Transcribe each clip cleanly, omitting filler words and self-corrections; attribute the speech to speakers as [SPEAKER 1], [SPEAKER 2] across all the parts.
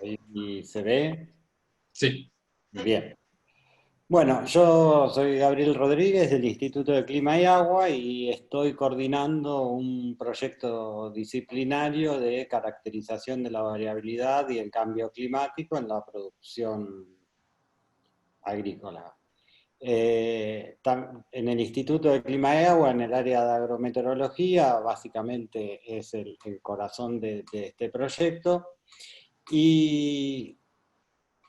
[SPEAKER 1] ¿Y se ve?
[SPEAKER 2] Sí.
[SPEAKER 1] Bien. Bueno, yo soy Gabriel Rodríguez del Instituto de Clima y Agua y estoy coordinando un proyecto disciplinario de caracterización de la variabilidad y el cambio climático en la producción agrícola. En el Instituto de Clima y Agua, en el área de agrometeorología, básicamente es el corazón de este proyecto. Y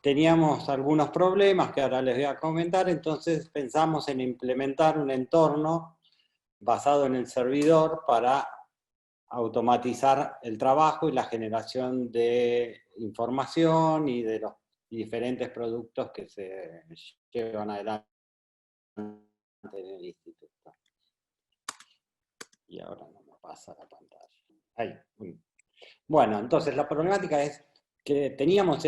[SPEAKER 1] teníamos algunos problemas que ahora les voy a comentar, entonces pensamos en implementar un entorno basado en el servidor para automatizar el trabajo y la generación de información y de los diferentes productos que se llevan adelante en el instituto. Y ahora no me pasa la pantalla. Ahí. Bueno, entonces la problemática es que teníamos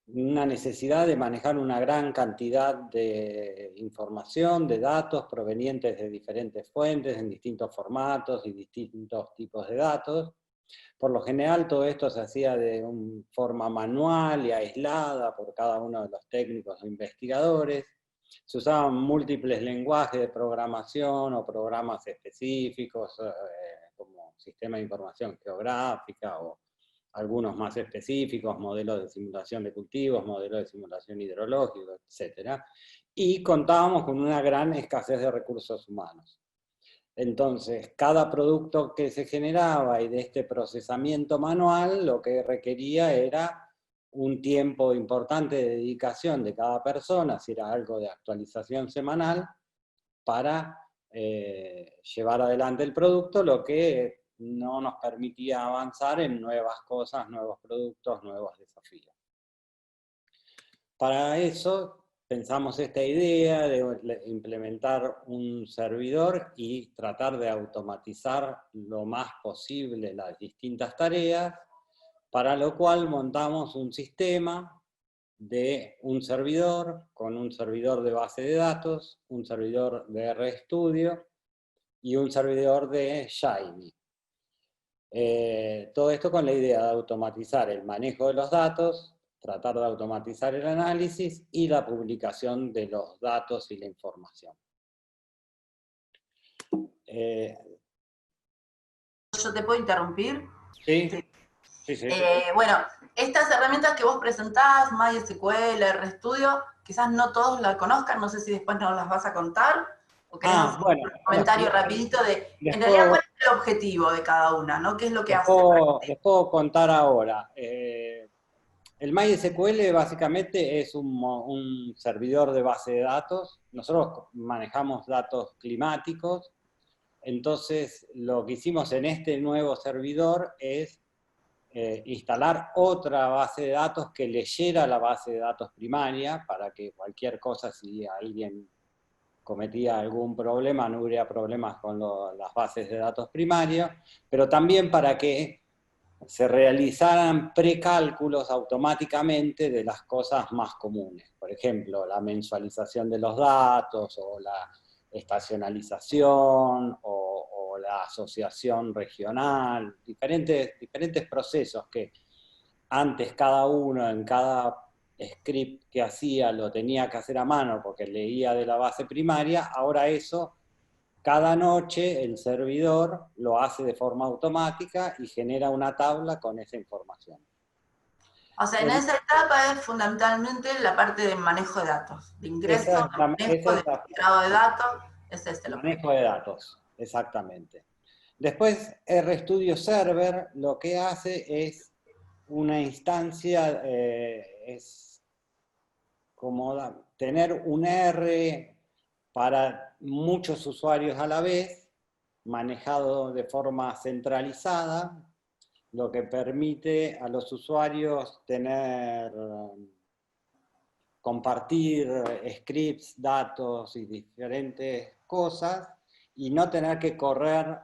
[SPEAKER 1] una necesidad de manejar una gran cantidad de información, de datos provenientes de diferentes fuentes, en distintos formatos y distintos tipos de datos. Por lo general todo esto se hacía de forma manual y aislada por cada uno de los técnicos o investigadores. Se usaban múltiples lenguajes de programación o programas específicos, como sistema de información geográfica o algunos más específicos, modelos de simulación de cultivos, modelos de simulación hidrológica, etc. Y contábamos con una gran escasez de recursos humanos. Entonces, cada producto que se generaba y de este procesamiento manual, lo que requería era un tiempo importante de dedicación de cada persona, si era algo de actualización semanal, para llevar adelante el producto, lo que no nos permitía avanzar en nuevas cosas, nuevos productos, nuevos desafíos. Para eso pensamos esta idea de implementar un servidor y tratar de automatizar lo más posible las distintas tareas, para lo cual montamos un sistema de un servidor con un servidor de base de datos, un servidor de RStudio y un servidor de Shiny. Todo esto con la idea de automatizar el manejo de los datos, tratar de automatizar el análisis y la publicación de los datos y la información.
[SPEAKER 3] ¿Yo te puedo interrumpir?
[SPEAKER 1] Sí, sí, sí.
[SPEAKER 3] Bueno, estas herramientas que vos presentás, MySQL, RStudio, quizás no todos la conozcan, no sé si después nos las vas a contar, o querés hacer
[SPEAKER 1] Bueno,
[SPEAKER 3] un comentario rapidito de, en realidad, cuál es el objetivo de cada una, ¿no? ¿Qué es lo que hace?
[SPEAKER 1] Les puedo contar ahora. El MySQL básicamente es un servidor de base de datos. Nosotros manejamos datos climáticos. Entonces, lo que hicimos en este nuevo servidor es instalar otra base de datos que leyera la base de datos primaria para que cualquier cosa, si alguien cometía algún problema, no hubiera problemas con las bases de datos primarios, pero también para que se realizaran precálculos automáticamente de las cosas más comunes. Por ejemplo, la mensualización de los datos, o la estacionalización, o la asociación regional, diferentes procesos que antes cada uno en cada script que hacía lo tenía que hacer a mano porque leía de la base primaria. Ahora eso, cada noche el servidor lo hace de forma automática y genera una tabla con esa información.
[SPEAKER 3] O sea, en esa etapa es fundamentalmente la parte de manejo de datos, de ingreso, de manejo, de filtrado de datos, es este lo
[SPEAKER 1] manejo de datos, exactamente. Después, RStudio Server lo que hace es una instancia, es como tener un R para muchos usuarios a la vez, manejado de forma centralizada, lo que permite a los usuarios compartir scripts, datos y diferentes cosas, y no tener que correr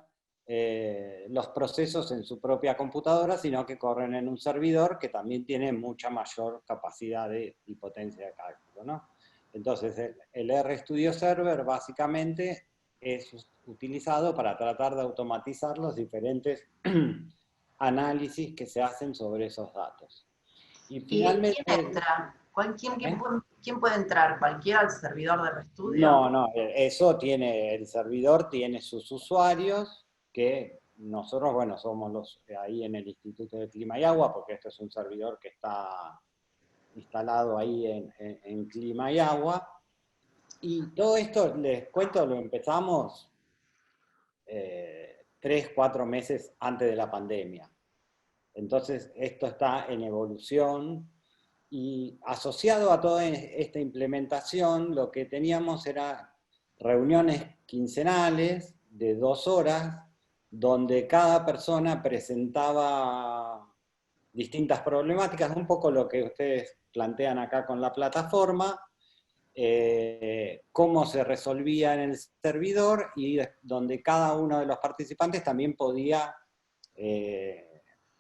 [SPEAKER 1] los procesos en su propia computadora, sino que corren en un servidor que también tiene mucha mayor capacidad y potencia de cálculo, ¿no? Entonces el RStudio Server básicamente es utilizado para tratar de automatizar los diferentes análisis que se hacen sobre esos datos. Y
[SPEAKER 3] ¿Y quién
[SPEAKER 1] finalmente...
[SPEAKER 3] entra?
[SPEAKER 1] ¿eh?
[SPEAKER 3] ¿Quién puede entrar? ¿Cualquiera al servidor de RStudio?
[SPEAKER 1] No, no, eso tiene, el servidor tiene sus usuarios, que nosotros, bueno, somos los ahí en el Instituto de Clima y Agua, porque este es un servidor que está instalado ahí en Clima y Agua. Y todo esto, les cuento, lo empezamos 3, 4 meses antes de la pandemia. Entonces, esto está en evolución y asociado a toda esta implementación, lo que teníamos era reuniones quincenales de 2 horas, donde cada persona presentaba distintas problemáticas, un poco lo que ustedes plantean acá con la plataforma, cómo se resolvía en el servidor y donde cada uno de los participantes también podía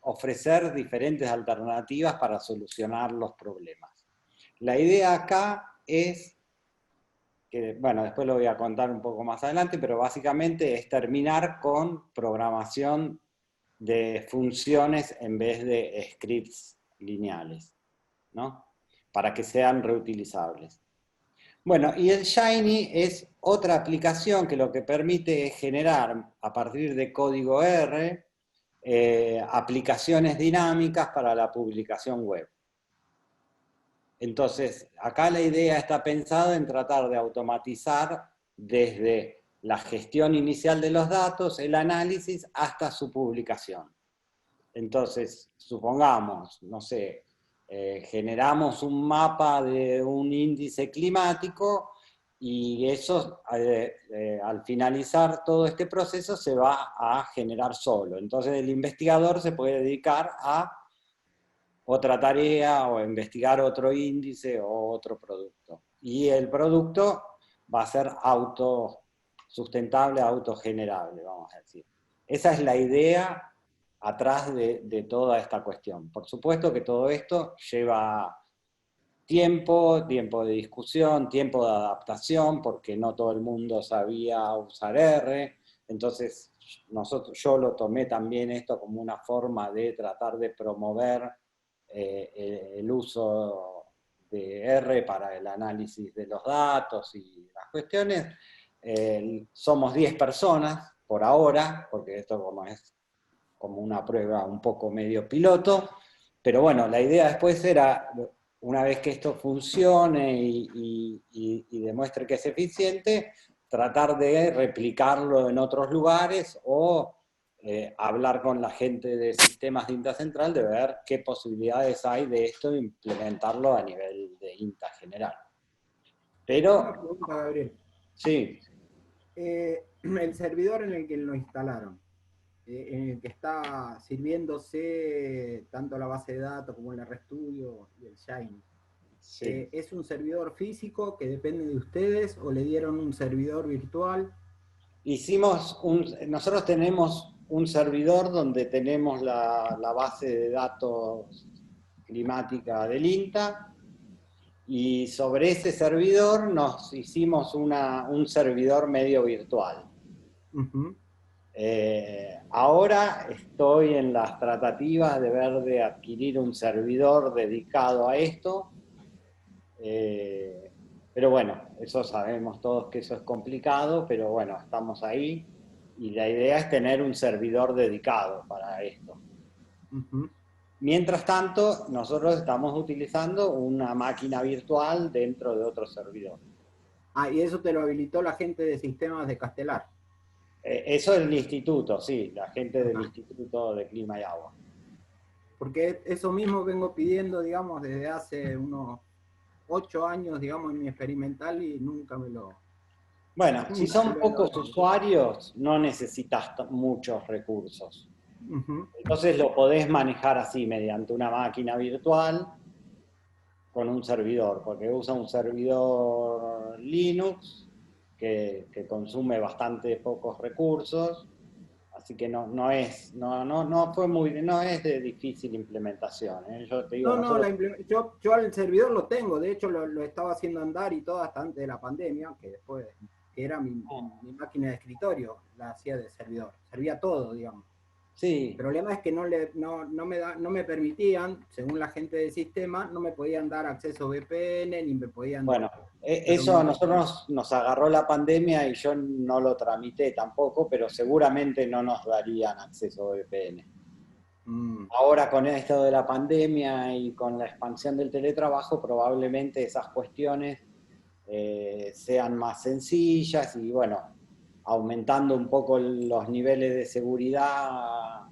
[SPEAKER 1] ofrecer diferentes alternativas para solucionar los problemas. La idea acá es, que bueno, después lo voy a contar un poco más adelante, pero básicamente es terminar con programación de funciones en vez de scripts lineales, ¿no? Para que sean reutilizables. Bueno, y el Shiny es otra aplicación que lo que permite es generar a partir de código R aplicaciones dinámicas para la publicación web. Entonces, acá la idea está pensada en tratar de automatizar desde la gestión inicial de los datos, el análisis, hasta su publicación. Entonces, supongamos, no sé, generamos un mapa de un índice climático y eso, al finalizar todo este proceso, se va a generar solo. Entonces, el investigador se puede dedicar a otra tarea o investigar otro índice o otro producto. Y el producto va a ser autosustentable, autogenerable, vamos a decir. Esa es la idea atrás de toda esta cuestión. Por supuesto que todo esto lleva tiempo de discusión, tiempo de adaptación, porque no todo el mundo sabía usar R. Entonces, yo lo tomé también esto como una forma de tratar de promover el uso de R para el análisis de los datos y las cuestiones. Somos 10 personas por ahora, porque esto como es como una prueba un poco medio piloto, pero bueno, la idea después era, una vez que esto funcione y demuestre que es eficiente, tratar de replicarlo en otros lugares o hablar con la gente de sistemas de INTA Central de ver qué posibilidades hay de esto de implementarlo a nivel de INTA general.
[SPEAKER 2] Una
[SPEAKER 1] Pero,
[SPEAKER 2] pregunta, Gabriel.
[SPEAKER 1] sí,
[SPEAKER 2] El servidor en el que lo instalaron, en el que está sirviéndose tanto la base de datos como el RStudio y el Shiny,
[SPEAKER 1] sí.
[SPEAKER 2] ¿es un servidor físico que depende de ustedes o le dieron un servidor virtual?
[SPEAKER 1] Nosotros tenemos un servidor donde tenemos la base de datos climática del INTA y sobre ese servidor nos hicimos un servidor medio virtual.
[SPEAKER 2] Uh-huh.
[SPEAKER 1] Ahora estoy en las tratativas de ver de adquirir un servidor dedicado a esto, pero bueno, eso sabemos todos que eso es complicado, pero bueno, estamos ahí y la idea es tener un servidor dedicado para esto.
[SPEAKER 2] Uh-huh.
[SPEAKER 1] Mientras tanto, nosotros estamos utilizando una máquina virtual dentro de otro servidor.
[SPEAKER 2] Ah, y eso te lo habilitó la gente de sistemas de Castelar.
[SPEAKER 1] Eso es el instituto, sí, la gente del
[SPEAKER 2] Ajá.
[SPEAKER 1] Instituto de Clima y Agua.
[SPEAKER 2] Porque eso mismo vengo pidiendo, digamos, desde hace unos 8 años, digamos, en mi experimental y
[SPEAKER 1] Bueno, si
[SPEAKER 2] nunca me
[SPEAKER 1] son
[SPEAKER 2] lo he
[SPEAKER 1] pocos
[SPEAKER 2] logrado.
[SPEAKER 1] usuarios, no necesitas muchos recursos.
[SPEAKER 2] Uh-huh.
[SPEAKER 1] Entonces lo podés manejar así, mediante una máquina virtual con un servidor, porque usa un servidor Linux que consume bastante pocos recursos, así que no es de difícil implementación, ¿eh? Yo te digo,
[SPEAKER 2] No, no,
[SPEAKER 1] nosotros...
[SPEAKER 2] yo al servidor lo tengo, de hecho lo estaba haciendo andar y todo hasta antes de la pandemia, que después, que era mi máquina de escritorio, la hacía de servidor, servía todo, digamos.
[SPEAKER 1] Sí.
[SPEAKER 2] El problema es que no me permitían, según la gente del sistema, no me podían dar acceso VPN, ni me podían...
[SPEAKER 1] Bueno, eso a nosotros nos agarró la pandemia y yo no lo tramité tampoco, pero seguramente no nos darían acceso a VPN. Ahora con esto de la pandemia y con la expansión del teletrabajo, probablemente esas cuestiones sean más sencillas y bueno, aumentando un poco los niveles de seguridad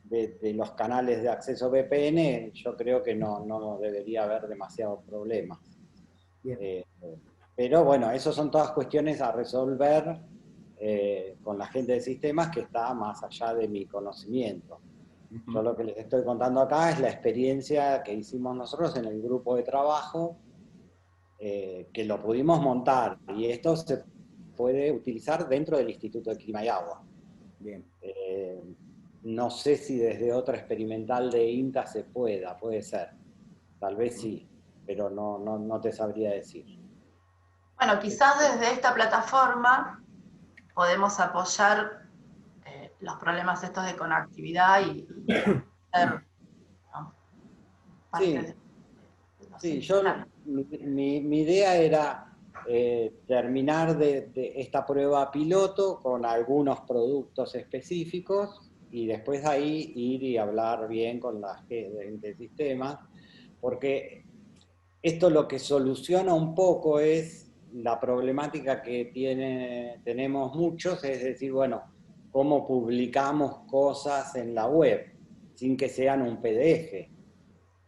[SPEAKER 1] de los canales de acceso VPN, yo creo que no debería haber demasiados problemas. Pero bueno, esas son todas cuestiones a resolver con la gente de sistemas que está más allá de mi conocimiento. Yo lo que les estoy contando acá es la experiencia que hicimos nosotros en el grupo de trabajo, que lo pudimos montar, y esto se puede utilizar dentro del Instituto de Clima y Agua.
[SPEAKER 2] Bien.
[SPEAKER 1] No sé si desde otra experimental de INTA se puede ser, tal vez sí, pero no te sabría decir.
[SPEAKER 3] Bueno, quizás desde esta plataforma podemos apoyar los problemas estos de conectividad y hacer, ¿no?, parte de los semifinales.
[SPEAKER 1] Mi idea era terminar de esta prueba piloto con algunos productos específicos y después de ahí ir y hablar bien con la gente de sistemas, porque esto lo que soluciona un poco es la problemática que tenemos muchos, es decir, bueno, cómo publicamos cosas en la web sin que sean un PDF.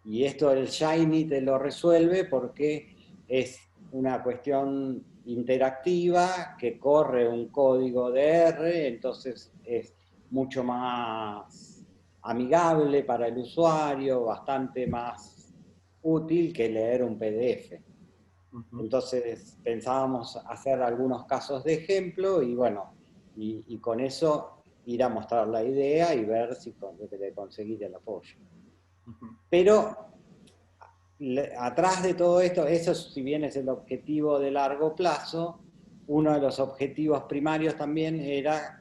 [SPEAKER 1] Y esto el Shiny te lo resuelve porque es una cuestión interactiva que corre un código de R, entonces es mucho más amigable para el usuario, bastante más útil que leer un PDF. Entonces pensábamos hacer algunos casos de ejemplo y bueno, y con eso ir a mostrar la idea y ver si conseguir el apoyo. Pero atrás de todo esto, eso si bien es el objetivo de largo plazo, uno de los objetivos primarios también era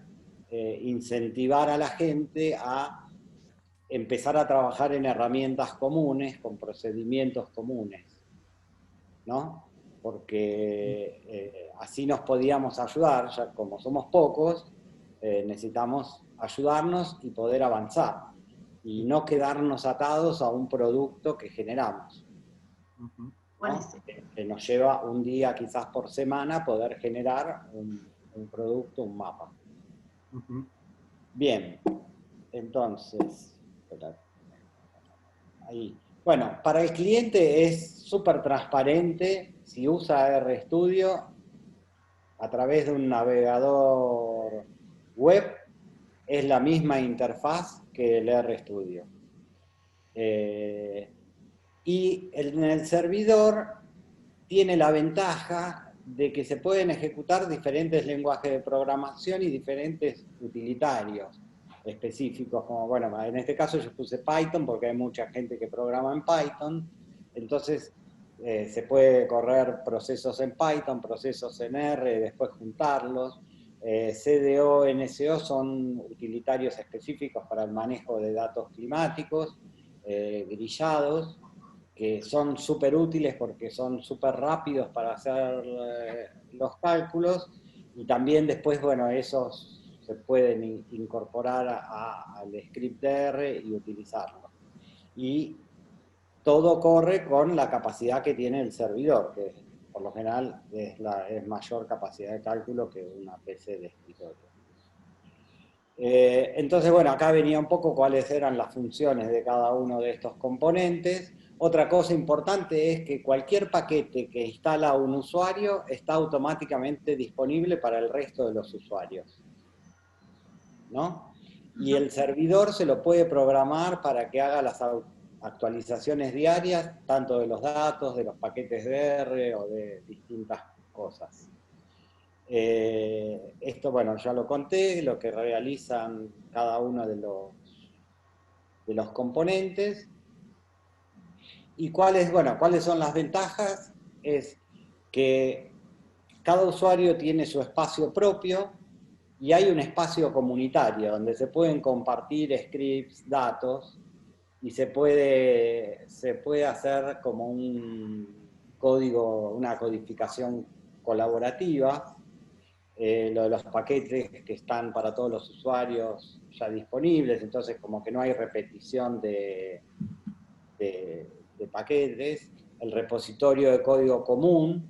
[SPEAKER 1] incentivar a la gente a empezar a trabajar en herramientas comunes, con procedimientos comunes, ¿no? Porque así nos podíamos ayudar, ya como somos pocos, necesitamos ayudarnos y poder avanzar, y no quedarnos atados a un producto que generamos, ¿no? Que nos lleva un día quizás por semana poder generar un producto, un mapa. Bien, entonces, ahí. Bueno, para el cliente es súper transparente. Si usa RStudio a través de un navegador web, es la misma interfaz que el RStudio. Y en el servidor tiene la ventaja de que se pueden ejecutar diferentes lenguajes de programación y diferentes utilitarios específicos, como bueno, en este caso yo puse Python porque hay mucha gente que programa en Python, entonces se puede correr procesos en Python, procesos en R, después juntarlos. CDO, NSO son utilitarios específicos para el manejo de datos climáticos, grillados, que son súper útiles porque son súper rápidos para hacer los cálculos, y también después, bueno, esos se pueden incorporar al script de R y utilizarlo. Y todo corre con la capacidad que tiene el servidor, que por lo general es mayor capacidad de cálculo que una PC de escritorio. Entonces, bueno, acá venía un poco cuáles eran las funciones de cada uno de estos componentes. Otra cosa importante es que cualquier paquete que instala un usuario está automáticamente disponible para el resto de los usuarios, ¿no? Y el servidor se lo puede programar para que haga las actualizaciones diarias, tanto de los datos, de los paquetes de R o de distintas cosas. Esto, bueno, ya lo conté, lo que realizan cada uno de los componentes. ¿Y cuáles son las ventajas? Es que cada usuario tiene su espacio propio y hay un espacio comunitario donde se pueden compartir scripts, datos, y se puede hacer como un código, una codificación colaborativa. Lo de los paquetes que están para todos los usuarios ya disponibles, entonces como que no hay repetición de paquetes. El repositorio de código común,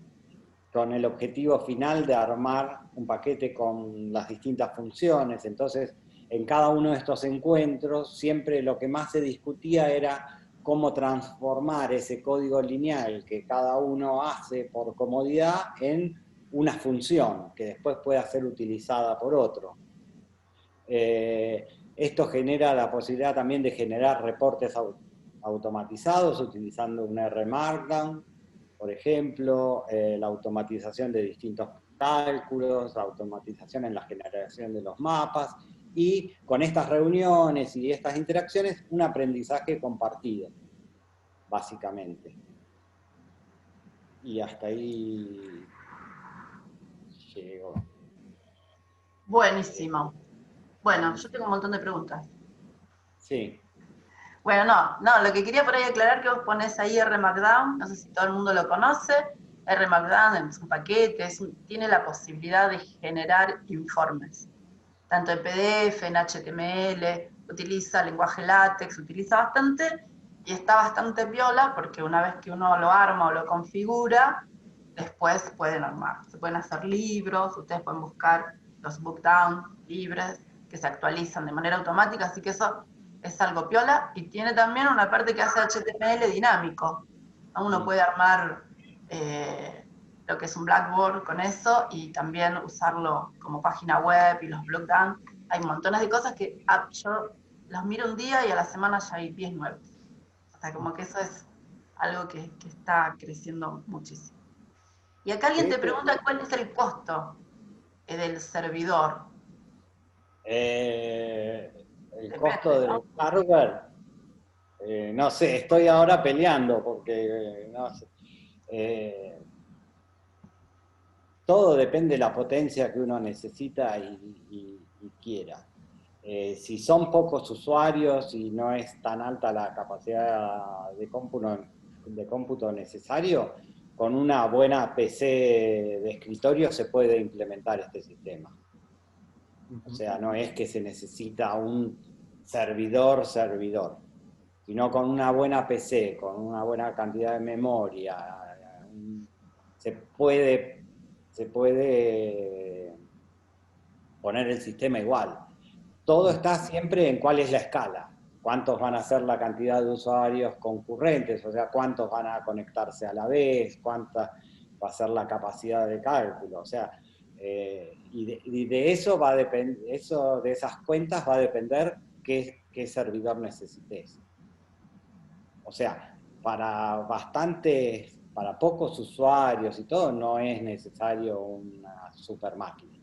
[SPEAKER 1] con el objetivo final de armar un paquete con las distintas funciones. Entonces, en cada uno de estos encuentros, siempre lo que más se discutía era cómo transformar ese código lineal que cada uno hace por comodidad en una función que después pueda ser utilizada por otro. Esto genera la posibilidad también de generar reportes automatizados utilizando un R Markdown, por ejemplo, la automatización de distintos cálculos, la automatización en la generación de los mapas, y con estas reuniones y estas interacciones, un aprendizaje compartido, básicamente. Y hasta ahí llegó.
[SPEAKER 3] Buenísimo. Bueno, yo tengo un montón de preguntas.
[SPEAKER 1] Sí.
[SPEAKER 3] Bueno, no, lo que quería por ahí aclarar que vos ponés ahí R Markdown, no sé si todo el mundo lo conoce. R Markdown es un paquete, tiene la posibilidad de generar informes, tanto en PDF, en HTML, utiliza lenguaje LaTeX, utiliza bastante, y está bastante piola porque una vez que uno lo arma o lo configura, después pueden armar. Se pueden hacer libros, ustedes pueden buscar los bookdown libres que se actualizan de manera automática, así que eso es algo piola, y tiene también una parte que hace HTML dinámico. Uno puede armar lo que es un Blackboard con eso, y también usarlo como página web y los blockdown. Hay montones de cosas que yo los miro un día y a la semana ya hay 10 nuevos. O sea, como que eso es algo que está creciendo muchísimo. Y acá alguien te pregunta cuál es el costo del servidor.
[SPEAKER 1] El costo del hardware, no sé, estoy ahora peleando porque no sé. Todo depende de la potencia que uno necesita y quiera. Si son pocos usuarios y no es tan alta la capacidad de cómputo necesario, con una buena PC de escritorio se puede implementar este sistema. O sea, no es que se necesita un servidor, sino con una buena PC, con una buena cantidad de memoria, se puede poner el sistema igual. Todo está siempre en cuál es la escala, cuántos van a ser la cantidad de usuarios concurrentes, o sea, cuántos van a conectarse a la vez, cuánta va a ser la capacidad de cálculo, o sea, y de eso va a depender, de esas cuentas va a depender qué servidor necesites. O sea, para pocos usuarios y todo, no es necesario una super máquina.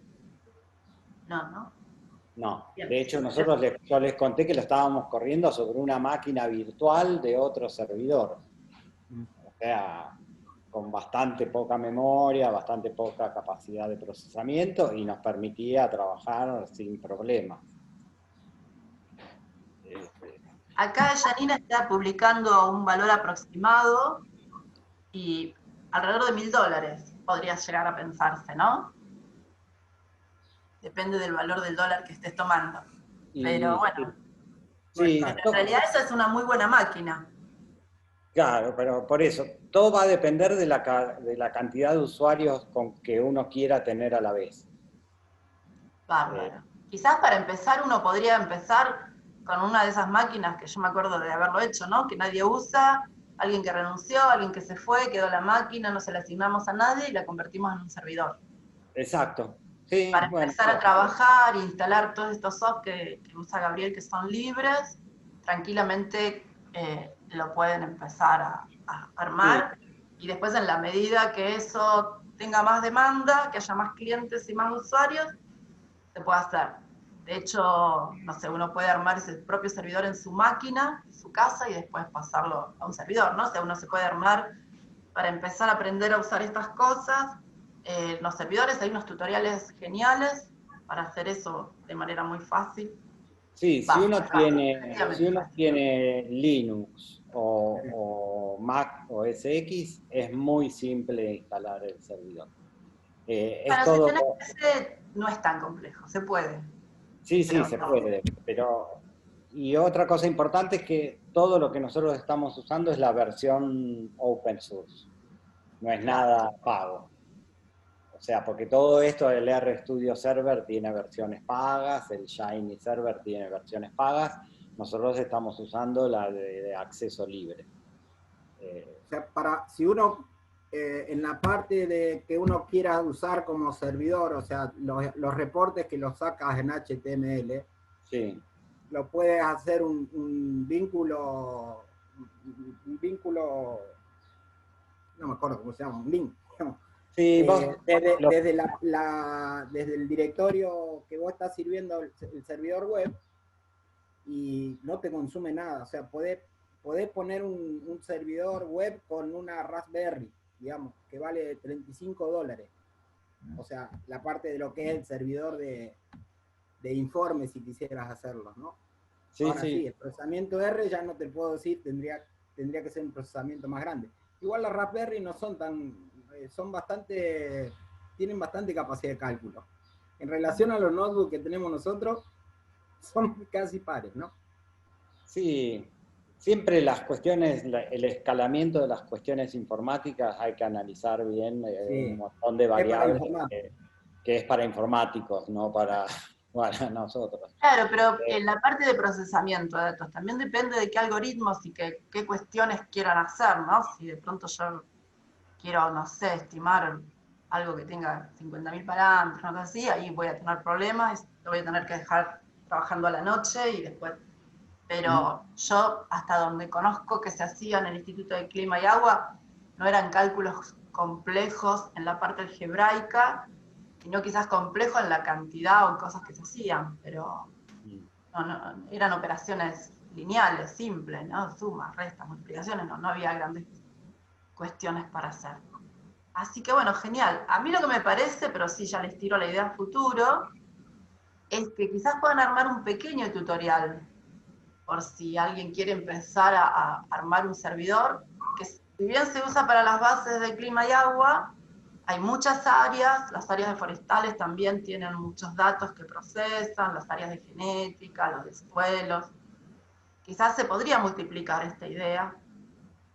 [SPEAKER 1] No, de hecho yo les conté que lo estábamos corriendo sobre una máquina virtual de otro servidor. O sea, con bastante poca memoria, bastante poca capacidad de procesamiento, y nos permitía trabajar sin problemas.
[SPEAKER 3] Acá Janina está publicando un valor aproximado y alrededor de $1000 podría llegar a pensarse, ¿no? Depende del valor del dólar que estés tomando. Pero bueno,
[SPEAKER 1] sí,
[SPEAKER 3] en realidad esa es una muy buena máquina.
[SPEAKER 1] Claro, pero por eso, todo va a depender de la cantidad de usuarios con que uno quiera tener a la vez.
[SPEAKER 3] Bárbaro. Quizás para empezar uno podría empezar con una de esas máquinas que yo me acuerdo de haberlo hecho, ¿no? Que nadie usa, alguien que renunció, alguien que se fue, quedó la máquina, no se la asignamos a nadie y la convertimos en un servidor.
[SPEAKER 1] Exacto. Sí,
[SPEAKER 3] para empezar a trabajar e instalar todos estos soft que usa Gabriel, que son libres, tranquilamente lo pueden empezar a armar, y después en la medida que eso tenga más demanda, que haya más clientes y más usuarios, se puede hacer. De hecho, no sé, uno puede armar ese propio servidor en su máquina, en su casa, y después pasarlo a un servidor, ¿no? O sea, uno se puede armar para empezar a aprender a usar estas cosas. Los servidores, hay unos tutoriales geniales para hacer eso de manera muy fácil.
[SPEAKER 1] Sí,
[SPEAKER 3] Va,
[SPEAKER 1] si uno
[SPEAKER 3] fácil.
[SPEAKER 1] tiene Linux o Mac o SX, es muy simple instalar el servidor. Es
[SPEAKER 3] Bueno, si
[SPEAKER 1] todo.
[SPEAKER 3] tenés PC no es tan complejo, se puede.
[SPEAKER 1] Sí, sí,
[SPEAKER 3] Pero
[SPEAKER 1] se
[SPEAKER 3] no.
[SPEAKER 1] puede, pero... Y otra cosa importante es que todo lo que nosotros estamos usando es la versión open source, no es
[SPEAKER 3] Claro.
[SPEAKER 1] nada pago. O sea, porque todo esto, el RStudio Server tiene versiones pagas, el Shiny Server tiene versiones pagas, nosotros estamos usando la de acceso libre.
[SPEAKER 2] O sea, si uno, en la parte de que uno quiera usar como servidor, o sea, los reportes que los sacas en HTML,
[SPEAKER 1] Sí.
[SPEAKER 2] lo puedes hacer un vínculo, no me acuerdo cómo se llama, un link, digamos.
[SPEAKER 1] Sí,
[SPEAKER 2] Desde el directorio que vos estás sirviendo el servidor web, y no te consume nada. O sea, podés poner un servidor web con una Raspberry, digamos, que vale $35. O sea, la parte de lo que es el servidor de informes, si quisieras hacerlo, ¿no?
[SPEAKER 1] Sí,
[SPEAKER 2] Ahora
[SPEAKER 1] sí.
[SPEAKER 2] sí, el procesamiento R ya no te puedo decir, tendría que ser un procesamiento más grande. Igual las Raspberry no son tienen bastante capacidad de cálculo. En relación a los notebooks que tenemos nosotros, son casi pares, ¿no?
[SPEAKER 1] Sí, siempre las cuestiones, el escalamiento de las cuestiones informáticas hay que analizar bien un
[SPEAKER 2] Sí,
[SPEAKER 1] montón de
[SPEAKER 2] es para
[SPEAKER 1] variables
[SPEAKER 2] informática.
[SPEAKER 1] que es para informáticos, no para, para nosotros.
[SPEAKER 3] Claro, pero
[SPEAKER 1] Eh,
[SPEAKER 3] en la parte de procesamiento de datos también depende de qué algoritmos y qué cuestiones quieran hacer, ¿no? Si de pronto yo quiero, no sé, estimar algo que tenga 50.000 parámetros, no sé así, ahí voy a tener problemas, lo voy a tener que dejar trabajando a la noche y después. Pero yo, hasta donde conozco que se hacía en el Instituto de Clima y Agua, no eran cálculos complejos en la parte algebraica, sino quizás complejos en la cantidad o en cosas que se hacían, pero no, eran operaciones lineales, simples, ¿no? Sumas, restas, multiplicaciones, no había grandes cuestiones para hacer. Así que bueno, genial. A mí lo que me parece, pero sí ya les tiro la idea a futuro, es que quizás puedan armar un pequeño tutorial por si alguien quiere empezar a armar un servidor, que si bien se usa para las bases de clima y agua, hay muchas áreas, las áreas de forestales también tienen muchos datos que procesan, las áreas de genética, los de suelos. Quizás se podría multiplicar esta idea.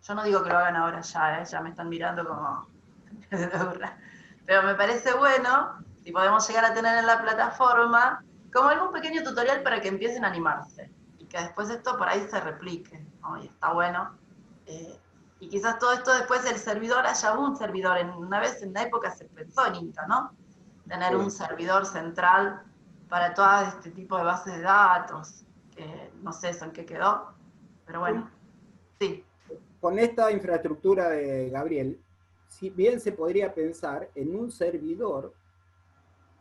[SPEAKER 3] Yo no digo que lo hagan ahora ya me están mirando como... Pero me parece bueno, si podemos llegar a tener en la plataforma, como algún pequeño tutorial para que empiecen a animarse y que después esto por ahí se replique, ¿no? Y está bueno. Y quizás todo esto después el servidor, haya un servidor, una vez en la época se pensó en INTA, ¿no? Tener un
[SPEAKER 1] sí.
[SPEAKER 3] servidor central para todo este tipo de bases de datos, que no sé eso en qué quedó, pero bueno, sí.
[SPEAKER 2] Con esta infraestructura de Gabriel, si bien se podría pensar en un servidor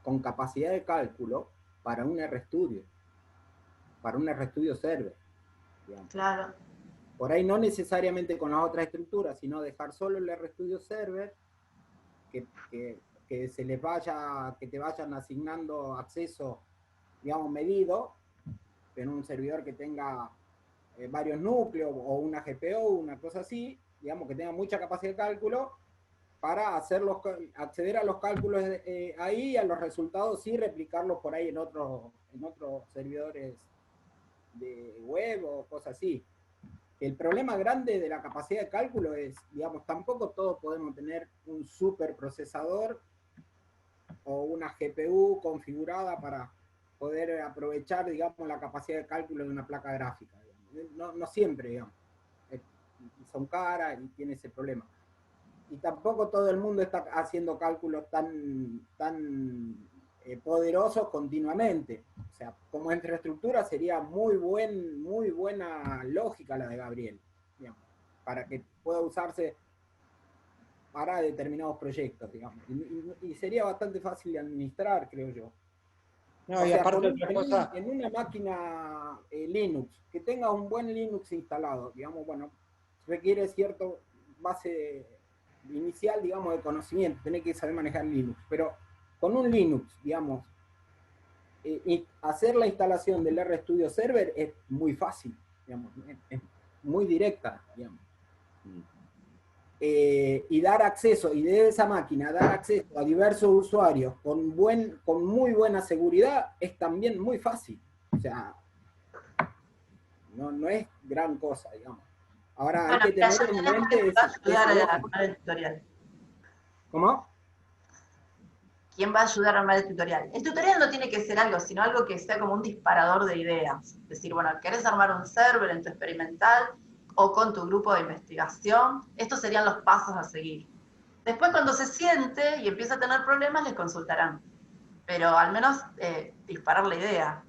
[SPEAKER 2] con capacidad de cálculo para un RStudio, server, digamos.
[SPEAKER 3] Claro.
[SPEAKER 2] Por ahí no necesariamente con las otras estructuras, sino dejar solo el RStudio server, que se les vaya, que te vayan asignando acceso, digamos, medido, en un servidor que tenga varios núcleos o una GPU, una cosa así, digamos, que tenga mucha capacidad de cálculo, para acceder a los cálculos ahí y a los resultados sí replicarlos por ahí en otros servidores de web o cosas así. El problema grande de la capacidad de cálculo es, digamos, tampoco todos podemos tener un superprocesador o una GPU configurada para poder aprovechar, digamos, la capacidad de cálculo de una placa gráfica. No siempre, digamos. Son caras y tiene ese problema. Y tampoco todo el mundo está haciendo cálculos tan poderosos continuamente. O sea, como infraestructura sería muy buena lógica la de Gabriel, digamos, para que pueda usarse para determinados proyectos, digamos. Y sería bastante fácil de administrar, creo yo.
[SPEAKER 1] No,
[SPEAKER 2] O
[SPEAKER 1] y
[SPEAKER 2] sea,
[SPEAKER 1] aparte otra cosa,
[SPEAKER 2] en una máquina Linux, que tenga un buen Linux instalado, digamos, bueno, requiere cierto base inicial, digamos, de conocimiento, tenés que saber manejar Linux, pero con un Linux, digamos, y hacer la instalación del RStudio Server es muy fácil, digamos, es muy directa, digamos. Y dar acceso, y de esa máquina dar acceso a diversos usuarios con muy buena seguridad es también muy fácil. O sea, no es gran cosa, digamos. Ahora hay que tener en mente
[SPEAKER 3] esa lógica. El tutorial.
[SPEAKER 2] ¿Cómo?
[SPEAKER 3] ¿Quién va a ayudar a armar el tutorial? El tutorial no tiene que ser algo, sino algo que sea como un disparador de ideas. Es decir, bueno, ¿querés armar un server en tu experimental o con tu grupo de investigación? Estos serían los pasos a seguir. Después, cuando se siente y empieza a tener problemas, les consultarán. Pero al menos disparar la idea.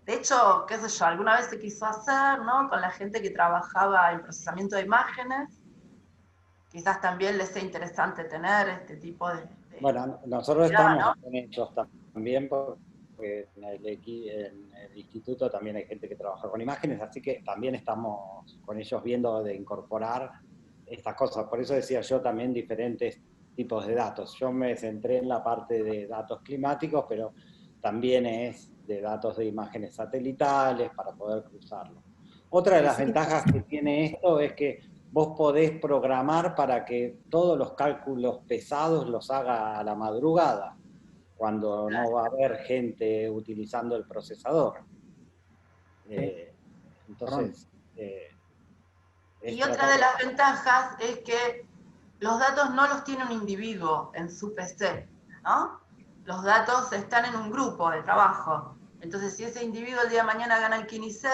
[SPEAKER 3] De hecho, qué sé yo, alguna vez se quiso hacer, ¿no? Con la gente que trabajaba en procesamiento de imágenes. Quizás también les sea interesante tener este tipo de
[SPEAKER 1] bueno, nosotros estamos con ellos también, porque en el instituto también hay gente que trabaja con imágenes, así que también estamos con ellos viendo de incorporar estas cosas. Por eso decía yo también diferentes tipos de datos. Yo me centré en la parte de datos climáticos, pero también es de datos de imágenes satelitales para poder cruzarlo. Otra de las ventajas que tiene esto es que vos podés programar para que todos los cálculos pesados los haga a la madrugada, cuando no va a haber gente utilizando el procesador. Entonces...
[SPEAKER 3] y otra de las ventajas es que los datos no los tiene un individuo en su PC, ¿no? Los datos están en un grupo de trabajo. Entonces, si ese individuo el día de mañana gana el Kini 6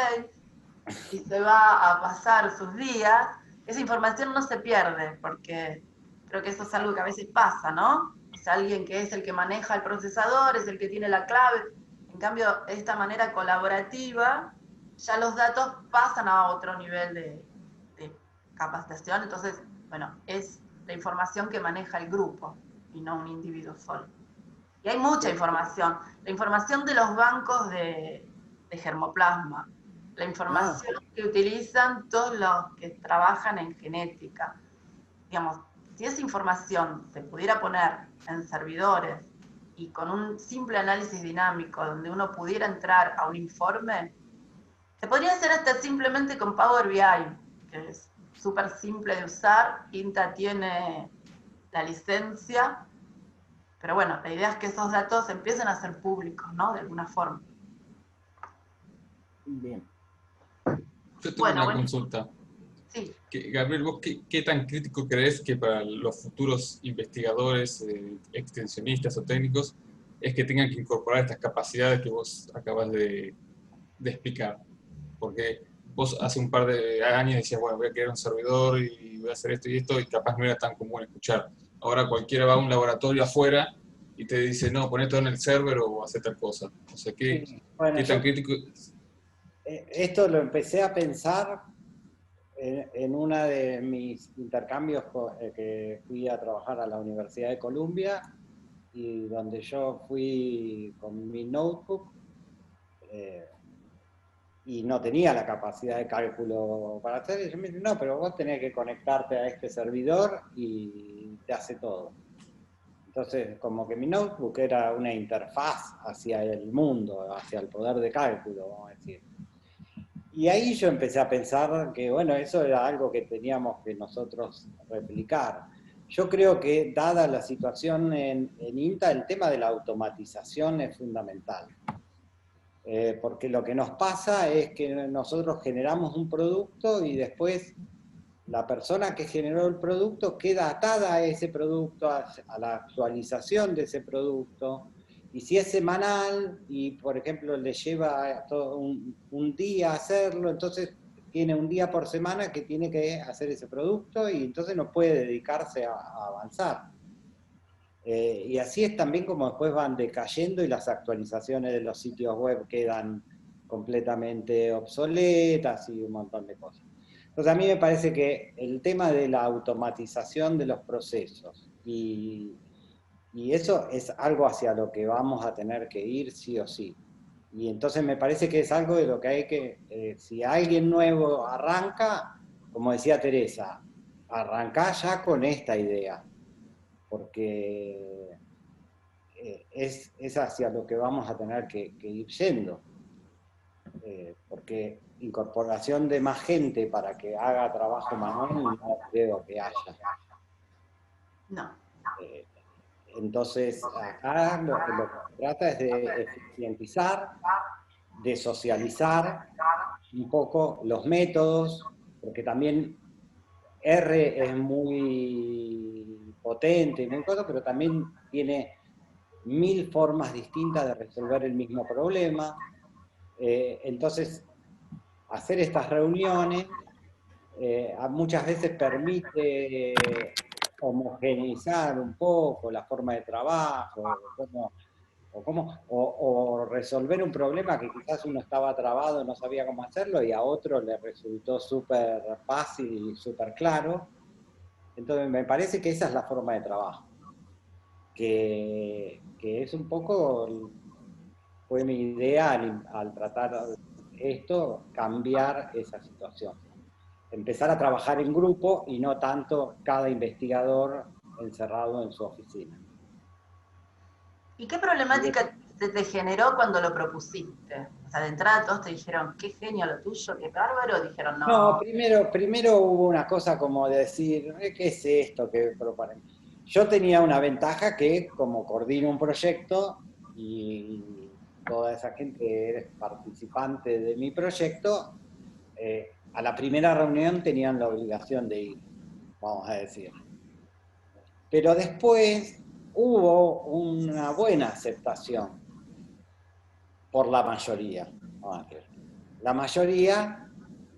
[SPEAKER 3] y se va a pasar sus días, esa información no se pierde, porque creo que eso es algo que a veces pasa, ¿no? O sea, alguien que es el que maneja el procesador, es el que tiene la clave. En cambio, de esta manera colaborativa, ya los datos pasan a otro nivel de capacitación. Entonces, bueno, es la información que maneja el grupo y no un individuo solo. Y hay mucha información. La información de los bancos de germoplasma, la información que utilizan todos los que trabajan en genética. Digamos, si esa información se pudiera poner en servidores y con un simple análisis dinámico donde uno pudiera entrar a un informe, se podría hacer hasta simplemente con Power BI, que es súper simple de usar. INTA tiene la licencia, pero bueno, la idea es que esos datos empiecen a ser públicos, ¿no? De alguna forma.
[SPEAKER 2] Bien.
[SPEAKER 4] Yo tengo una consulta.
[SPEAKER 3] Sí.
[SPEAKER 4] Gabriel, ¿vos qué tan crítico crees que para los futuros investigadores, extensionistas o técnicos, es que tengan que incorporar estas capacidades que vos acabas de explicar? Porque vos hace un par de años decías, bueno, voy a crear un servidor y voy a hacer esto, y capaz no era tan común escuchar. Ahora cualquiera va a un laboratorio afuera y te dice, no, poné todo en el server o hace tal cosa. O sea, ¿qué tan crítico?
[SPEAKER 1] Esto lo empecé a pensar en una de mis intercambios que fui a trabajar a la Universidad de Columbia, y donde yo fui con mi notebook y no tenía la capacidad de cálculo para hacer, y yo me dije, no, pero vos tenés que conectarte a este servidor y te hace todo. Entonces, como que mi notebook era una interfaz hacia el mundo, hacia el poder de cálculo, vamos a decir. Y ahí yo empecé a pensar que, bueno, eso era algo que teníamos que nosotros replicar. Yo creo que, dada la situación en INTA, el tema de la automatización es fundamental. Porque lo que nos pasa es que nosotros generamos un producto y después la persona que generó el producto queda atada a ese producto, a la actualización de ese producto. Y si es semanal y, por ejemplo, le lleva todo un día hacerlo, entonces tiene un día por semana que tiene que hacer ese producto y entonces no puede dedicarse a avanzar. Y así es también como después van decayendo y las actualizaciones de los sitios web quedan completamente obsoletas y un montón de cosas. Entonces a mí me parece que el tema de la automatización de los procesos y eso es algo hacia lo que vamos a tener que ir sí o sí. Y entonces me parece que es algo de lo que hay que, si alguien nuevo arranca, como decía Teresa, arrancá ya con esta idea, porque es hacia lo que vamos a tener que ir yendo. Porque incorporación de más gente para que haga trabajo manual no creo que haya.
[SPEAKER 3] No.
[SPEAKER 1] Entonces, acá lo que se trata es de eficientizar, de socializar un poco los métodos, porque también R es muy potente, muy cosa, pero también tiene 1000 formas distintas de resolver el mismo problema. Entonces, hacer estas reuniones muchas veces permite homogeneizar un poco la forma de trabajo, o resolver un problema que quizás uno estaba trabado, no sabía cómo hacerlo, y a otro le resultó súper fácil y súper claro. Entonces me parece que esa es la forma de trabajo, que es un poco, fue mi idea al tratar esto, cambiar esa situación. Empezar a trabajar en grupo y no tanto cada investigador encerrado en su oficina.
[SPEAKER 3] ¿Y qué problemática se te generó cuando lo propusiste? O sea, de entrada todos te dijeron, qué genio lo tuyo, qué bárbaro, o dijeron, no.
[SPEAKER 1] No, primero hubo una cosa como de decir, ¿qué es esto que proponen? Yo tenía una ventaja que como coordino un proyecto y toda esa gente es participante de mi proyecto, a la primera reunión tenían la obligación de ir, vamos a decir. Pero después hubo una buena aceptación por la mayoría. La mayoría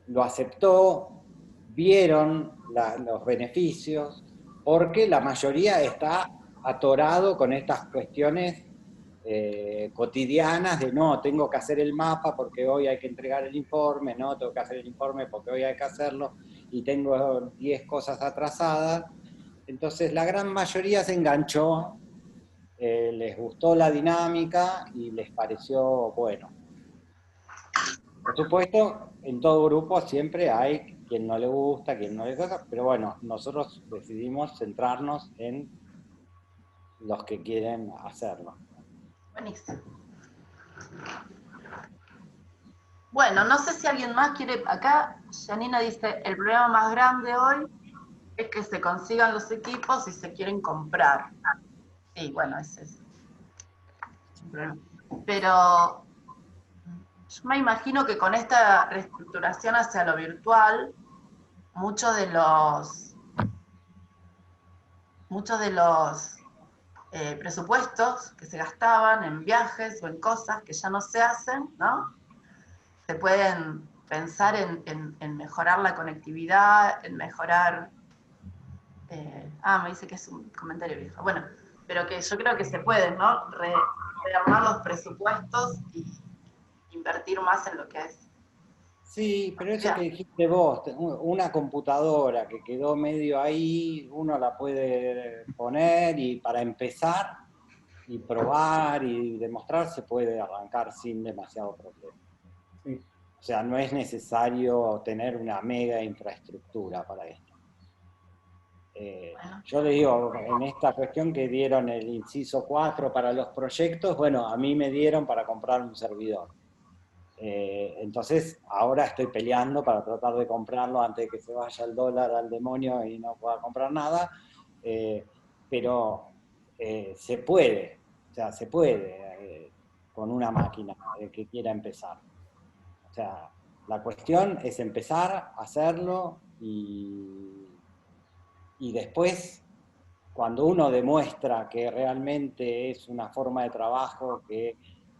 [SPEAKER 1] lo aceptó, vieron los beneficios, porque la mayoría está atorado con estas cuestiones cotidianas de no, tengo que hacer el mapa porque hoy hay que entregar el informe, no, tengo que hacer el informe porque hoy hay que hacerlo, y tengo 10 cosas atrasadas. Entonces la gran mayoría se enganchó, les gustó la dinámica y les pareció bueno. Por supuesto, en todo grupo siempre hay quien no le gusta, quien no le gusta, pero bueno, nosotros decidimos centrarnos en los que quieren hacerlo.
[SPEAKER 3] Buenísimo. Bueno, no sé si alguien más quiere, acá Janina dice, el problema más grande hoy es que se consigan los equipos y se quieren comprar. Sí, bueno, ese es un problema. Pero yo me imagino que con esta reestructuración hacia lo virtual, muchos de los presupuestos que se gastaban en viajes o en cosas que ya no se hacen, ¿no? Se pueden pensar en mejorar la conectividad, en mejorar... me dice que es un comentario viejo. Bueno, pero que yo creo que se pueden, ¿no? Rearmar los presupuestos y invertir más en lo que es.
[SPEAKER 1] Sí, pero eso que dijiste vos, una computadora que quedó medio ahí, uno la puede poner y para empezar y probar y demostrar se puede arrancar sin demasiado problema.
[SPEAKER 2] Sí.
[SPEAKER 1] O sea, no es necesario tener una mega infraestructura para esto. Yo le digo, en esta cuestión que dieron el inciso 4 para los proyectos, bueno, a mí me dieron para comprar un servidor. Entonces, ahora estoy peleando para tratar de comprarlo antes de que se vaya el dólar al demonio y no pueda comprar nada, pero se puede, o sea, se puede con una máquina que quiera empezar. O sea, la cuestión es empezar a hacerlo y después, cuando uno demuestra que realmente es una forma de trabajo que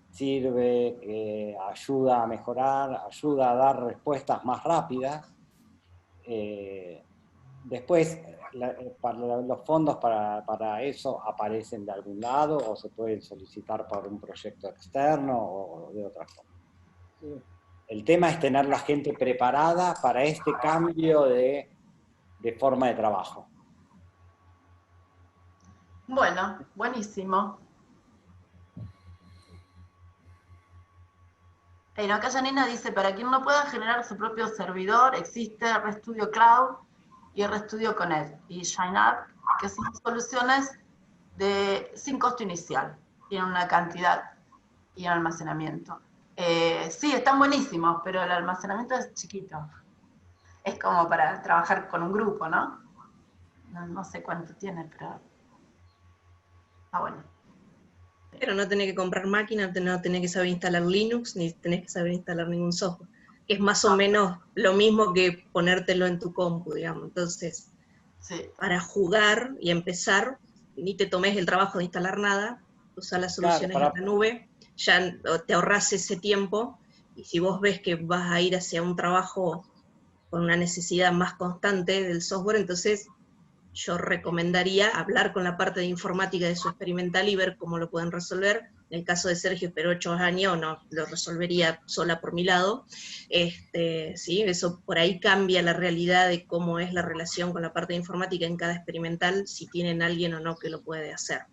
[SPEAKER 1] sirve, que ayuda a mejorar, ayuda a dar respuestas más rápidas, después los fondos para eso aparecen de algún lado o se pueden solicitar por un proyecto externo o de otra forma.
[SPEAKER 2] Sí.
[SPEAKER 1] El tema es tener la gente preparada para este cambio de forma de trabajo.
[SPEAKER 3] Bueno, buenísimo. Acá Janina dice, para quien no pueda generar su propio servidor, existe RStudio Cloud y RStudio Connect y ShineUp, que son soluciones sin costo inicial. tienen una cantidad y un almacenamiento. Sí, están buenísimos, pero el almacenamiento es chiquito. Es como para trabajar con un grupo, ¿no? No sé cuánto tiene, pero está bueno.
[SPEAKER 5] Pero no tenés que comprar máquina, no tenés que saber instalar Linux, ni tenés que saber instalar ningún software. Es más o menos lo mismo que ponértelo en tu compu, digamos. Entonces,
[SPEAKER 3] Sí.
[SPEAKER 5] para jugar y empezar, ni te tomes el trabajo de instalar nada, usar las soluciones en la nube, ya te ahorras ese tiempo, y si vos ves que vas a ir hacia un trabajo con una necesidad más constante del software, entonces yo recomendaría hablar con la parte de informática de su experimental y ver cómo lo pueden resolver. En el caso de Sergio, esperó 8 años, no lo resolvería sola por mi lado. Sí, eso por ahí cambia la realidad de cómo es la relación con la parte de informática en cada experimental, si tienen alguien o no que lo puede hacer.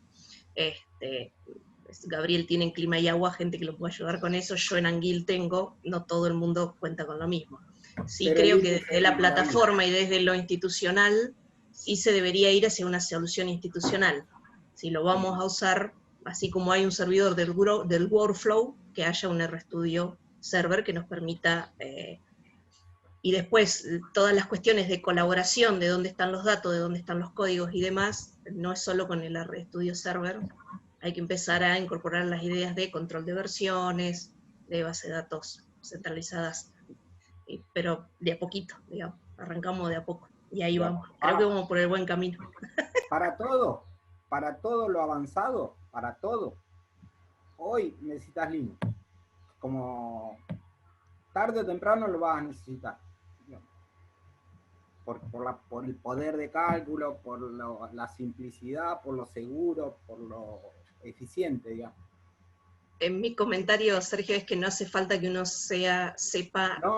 [SPEAKER 5] Gabriel tiene en Clima y Agua gente que lo puede ayudar con eso, yo en Anguil tengo, no todo el mundo cuenta con lo mismo. Sí, pero creo que desde la plataforma y desde lo institucional, sí se debería ir hacia una solución institucional. Si lo vamos a usar, así como hay un servidor del workflow, que haya un RStudio server que nos permita, y después todas las cuestiones de colaboración, de dónde están los datos, de dónde están los códigos y demás, no es solo con el RStudio server, hay que empezar a incorporar las ideas de control de versiones, de base de datos centralizadas, pero de a poquito, digamos, arrancamos de a poco, y ahí vamos. Creo que vamos por el buen camino.
[SPEAKER 2] Para todo lo avanzado, para todo, hoy necesitas Linux. Como tarde o temprano lo vas a necesitar. Por el poder de cálculo, por la simplicidad, por lo seguro, por lo eficiente, digamos.
[SPEAKER 5] En mi comentario, Sergio, es que no hace falta que uno sepa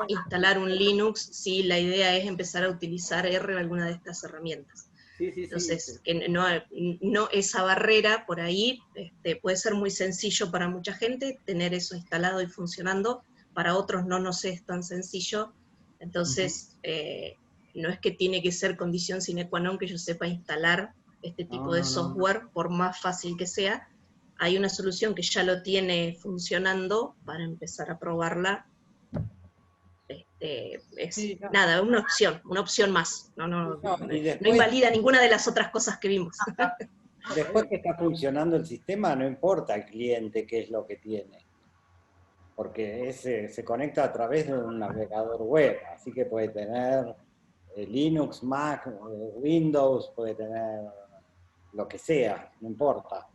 [SPEAKER 5] instalar un Linux si la idea es empezar a utilizar R o alguna de estas herramientas. Entonces, que no esa barrera por ahí, puede ser muy sencillo para mucha gente tener eso instalado y funcionando, para otros no nos es tan sencillo, entonces no es que tiene que ser condición sine qua non que yo sepa instalar este tipo de software, por más fácil que sea. Hay una solución que ya lo tiene funcionando para empezar a probarla. Nada, una opción más. No invalida ninguna de las otras cosas que vimos.
[SPEAKER 1] Después que está funcionando el sistema, no importa el cliente qué es lo que tiene, porque se conecta a través de un navegador web, así que puede tener Linux, Mac, Windows, puede tener lo que sea, no importa.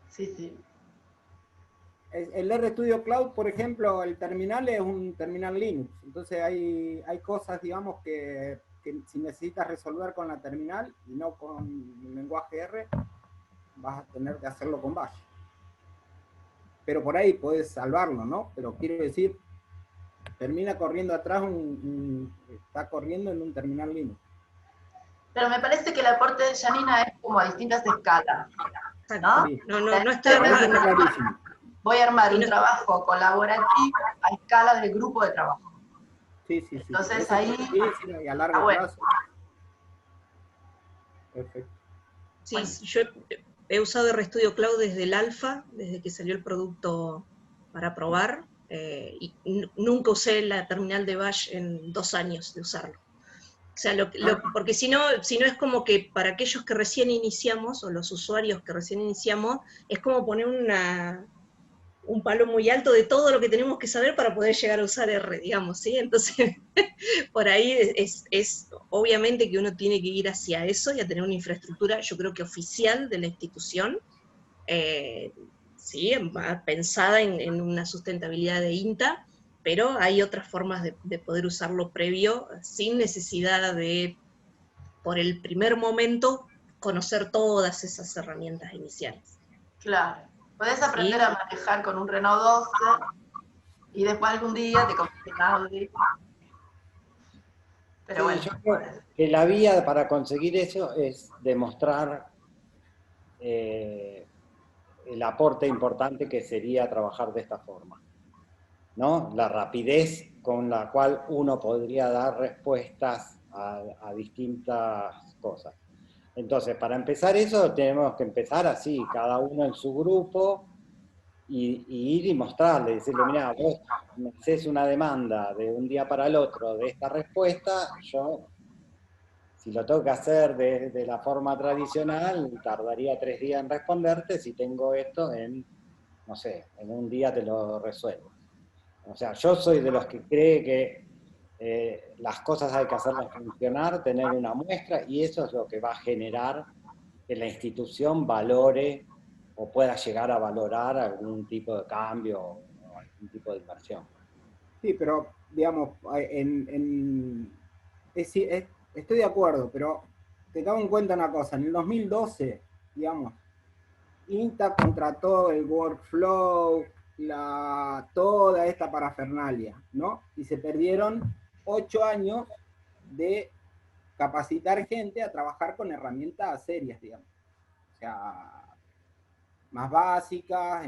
[SPEAKER 3] Sí.
[SPEAKER 2] El RStudio Cloud, por ejemplo, el terminal es un terminal Linux. Entonces hay cosas, digamos, que si necesitas resolver con la terminal y no con el lenguaje R, vas a tener que hacerlo con Bash. Pero por ahí puedes salvarlo, ¿no? Pero quiero decir, termina corriendo atrás, está corriendo en un terminal Linux.
[SPEAKER 3] Pero me parece que el aporte de Janina es como a distintas escalas, ¿no?
[SPEAKER 2] Sí.
[SPEAKER 5] No estoy
[SPEAKER 2] clarísimo.
[SPEAKER 3] Voy a armar un trabajo colaborativo a escala de grupo de trabajo.
[SPEAKER 2] Sí.
[SPEAKER 3] Entonces
[SPEAKER 2] eso
[SPEAKER 3] ahí...
[SPEAKER 2] y a largo plazo. Perfecto.
[SPEAKER 5] Sí, bueno. Yo he usado RStudio Cloud desde el alfa, desde que salió el producto para probar, y nunca usé la terminal de Bash en 2 años de usarlo. O sea, porque si no es como que para aquellos que recién iniciamos, o los usuarios que recién iniciamos, es como poner un palo muy alto de todo lo que tenemos que saber para poder llegar a usar R, digamos, ¿sí? Entonces, por ahí es obviamente que uno tiene que ir hacia eso y a tener una infraestructura, yo creo que oficial de la institución, sí, pensada en una sustentabilidad de INTA, pero hay otras formas de poder usarlo previo, sin necesidad de, por el primer momento, conocer todas esas herramientas iniciales.
[SPEAKER 3] Claro. Podés aprender a manejar con un Renault 12 y después algún día te compras un Audi. Pero bueno.
[SPEAKER 1] Yo creo que la vía para conseguir eso es demostrar el aporte importante que sería trabajar de esta forma, ¿no? La rapidez con la cual uno podría dar respuestas a distintas cosas. Entonces, para empezar eso, tenemos que empezar así, cada uno en su grupo, y ir y mostrarle, decirle, mira, vos me haces una demanda de un día para el otro de esta respuesta, yo, si lo tengo que hacer de la forma tradicional, tardaría 3 días en responderte, si tengo esto no sé, en un día te lo resuelvo. O sea, yo soy de los que cree que las cosas hay que hacerlas funcionar, tener una muestra, y eso es lo que va a generar que la institución valore o pueda llegar a valorar algún tipo de cambio o algún tipo de inversión.
[SPEAKER 2] Sí, pero digamos, estoy de acuerdo, pero tengamos en cuenta una cosa, en el 2012, digamos, INTA contrató el workflow, toda esta parafernalia, ¿no? Y se perdieron 8 años de capacitar gente a trabajar con herramientas serias, digamos. O sea, más básicas,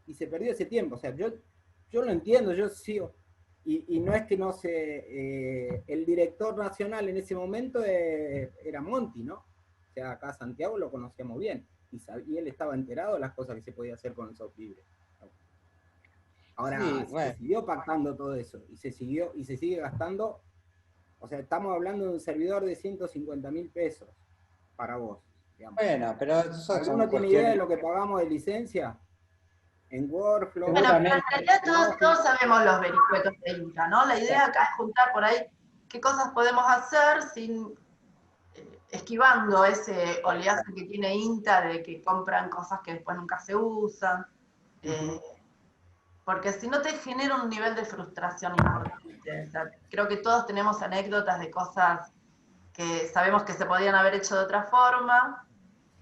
[SPEAKER 2] y se perdió ese tiempo. O sea, yo lo entiendo, yo sigo. Y no es que no sé, el director nacional en ese momento era Monti, ¿no? O sea, acá Santiago lo conocíamos bien. Y él estaba enterado de las cosas que se podía hacer con el software libre. Ahora,
[SPEAKER 1] Sí, bueno.
[SPEAKER 2] se siguió pactando todo eso, y se sigue gastando. O sea, estamos hablando de un servidor de 150.000 pesos para vos, digamos.
[SPEAKER 1] Bueno, pero eso son
[SPEAKER 2] ¿Alguno tiene idea de lo que pagamos de licencia? En Workflow.
[SPEAKER 3] Bueno, pero en realidad todos sabemos los vericuetos de INTA, ¿no? La idea acá es juntar por ahí qué cosas podemos hacer sin esquivando ese oleaje que tiene INTA de que compran cosas que después nunca se usan. Porque si no te genera un nivel de frustración importante. O sea, creo que todos tenemos anécdotas de cosas que sabemos que se podían haber hecho de otra forma,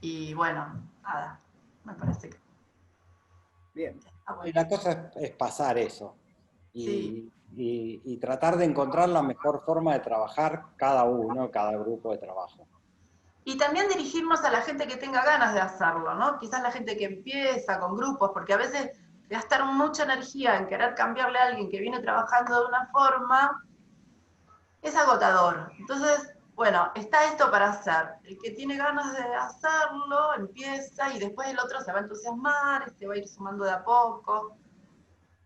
[SPEAKER 3] y bueno, nada, me parece que...
[SPEAKER 2] Bien.
[SPEAKER 1] Y la cosa es pasar eso.
[SPEAKER 3] Sí.
[SPEAKER 1] Y tratar de encontrar la mejor forma de trabajar cada uno, cada grupo de trabajo.
[SPEAKER 3] Y también dirigirnos a la gente que tenga ganas de hacerlo, ¿no? Quizás la gente que empieza con grupos, porque a veces gastar mucha energía en querer cambiarle a alguien que viene trabajando de una forma es agotador. Entonces, bueno, está esto para hacer. El que tiene ganas de hacerlo, empieza, y después el otro se va a entusiasmar, va a ir sumando de a poco,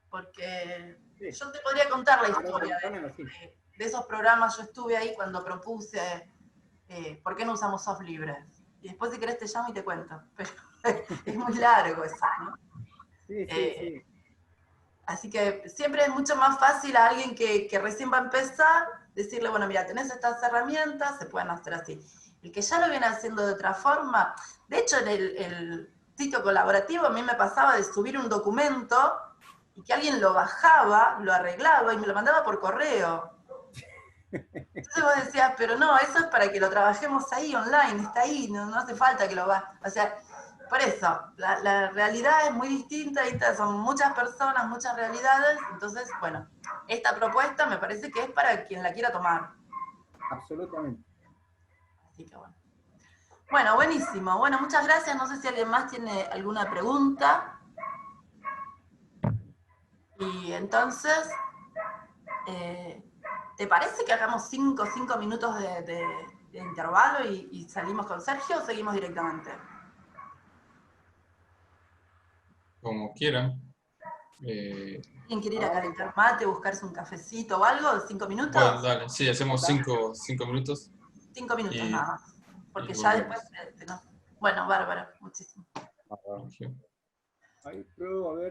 [SPEAKER 3] porque sí. Yo te podría contar la historia de esos programas. Yo estuve ahí cuando propuse ¿por qué no usamos soft libres? Y después si querés te llamo y te cuento, pero es muy largo eso, ¿no?
[SPEAKER 2] Sí, sí.
[SPEAKER 3] Así que siempre es mucho más fácil a alguien que recién va a empezar decirle, bueno, mira, tenés estas herramientas, se pueden hacer así. El que ya lo viene haciendo de otra forma, de hecho en el sitio colaborativo a mí me pasaba de subir un documento y que alguien lo bajaba, lo arreglaba y me lo mandaba por correo. Entonces vos decías, pero no, eso es para que lo trabajemos ahí online, está ahí, no hace falta que lo va. O sea, por eso, la realidad es muy distinta, son muchas personas, muchas realidades, entonces, bueno, esta propuesta me parece que es para quien la quiera tomar.
[SPEAKER 2] Absolutamente.
[SPEAKER 3] Así que bueno. Bueno, buenísimo. Bueno, muchas gracias. No sé si alguien más tiene alguna pregunta. Y entonces, ¿te parece que hagamos 5 minutos de intervalo y salimos con Sergio o seguimos directamente?
[SPEAKER 4] Como quieran.
[SPEAKER 3] ¿Quién quiere ir a calentar mate, buscarse un cafecito o algo? ¿5 minutos?
[SPEAKER 4] Bueno, dale, sí, hacemos 5 minutos.
[SPEAKER 3] 5 minutos nada más. Porque ya
[SPEAKER 4] volvemos.
[SPEAKER 3] después... no. Bueno, bárbaro, muchísimo.
[SPEAKER 2] Ahí pruebo, a ver.